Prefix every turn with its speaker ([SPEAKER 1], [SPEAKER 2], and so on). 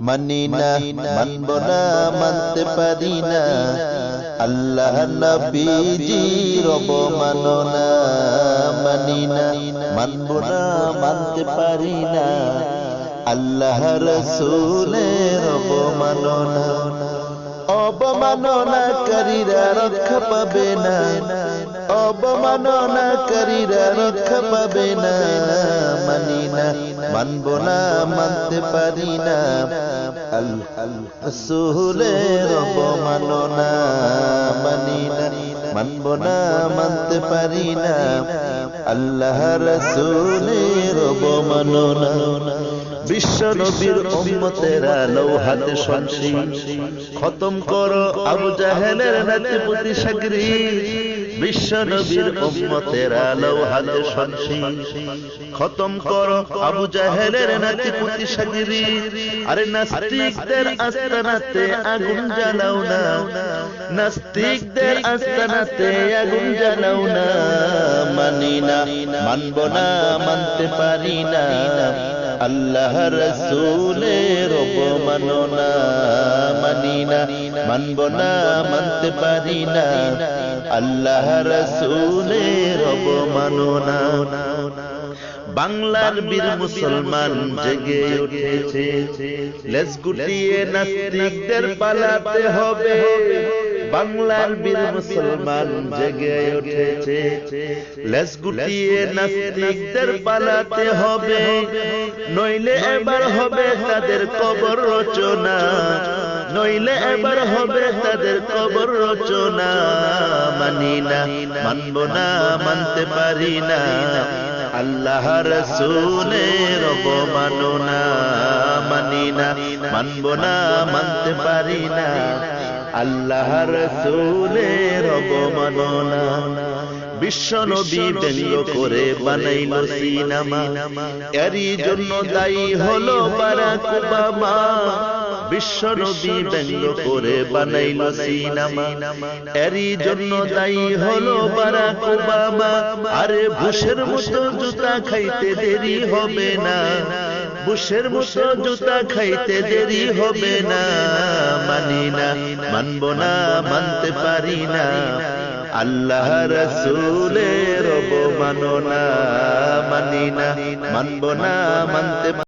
[SPEAKER 1] মানি না, মানব না, মানতে পারি না। আল্লাহ নবীজির অবমাননা মানি না, মানব না, মানতে পারি না। আল্লাহ রাসূলের অবমাননা। অবমাননাকারীরা রক্ষা পাবে না, অবমাননাকারীরা রক্ষা পাবে না। মানি না, মানব না, মানতে পারি না। রাসূলের অবমাননা মানি না, মানব না, মানতে পারি না। আল্লাহ রাসূলের অবমাননা। বিশ্ব নবীর উম্মতেরা লৌহাতে শামসি খতম করো আবু জাহেলের নাতিপুতি সাগরি। বিশ্ব নবীর উম্মতেরা লৌহাতে শামসি খতম করো আবু জাহেলের নাতিপুতি সাগরি। আরে নাস্তিকদের আস্তানাতে আগুন জ্বালাও না, নাস্তিকদের আস্তানাতে আগুন জ্বালাও না। মানি না, মানব না, মানতে পারি না। আল্লাহ রাসূলের অবমাননা মানি না, মানব না, মানতে পারি না। আল্লাহ রাসূলের অবমাননা। বাংলার বীর মুসলমান জেগে উঠেছে, লেজ গুটিয়ে নাস্তিকদের পালাতে হবে। বাংলার বীর মুসলমান জেগে উঠেছে, লেজ গুটিয়ে নাস্তিকদের পালাতে হবে। নইলে এবার হবে তাদের কবর রচনা, নইলে এবার হবে তাদের কবর রচনা। মানি না, মানব না, মানতে পারি না। আল্লাহ রাসূলের অবমাননা মানি না, মানব না, মানতে পারি না। আল্লাহ রাসূলের অবমাননা। বিশ্ব নবী ব্যঙ্গ করে বানাইল সিনেমা, এরই জন্য দায়ী হলো বারাক ওবামা। বিশ্ব নবী ব্যঙ্গ করে বানাইল সিনেমা, এরই জন্য দায়ী হলো বারাক ওবামা। আরে বুশের মতো জুতা খাইতে দেরি হবে না, বুশের মতো জুতা খাইতে দেরি হবে না। মানি না, মানব না, মানতে পারি না। আল্লাহ রাসূলের অবমাননা মানি না, মানব না, মানতে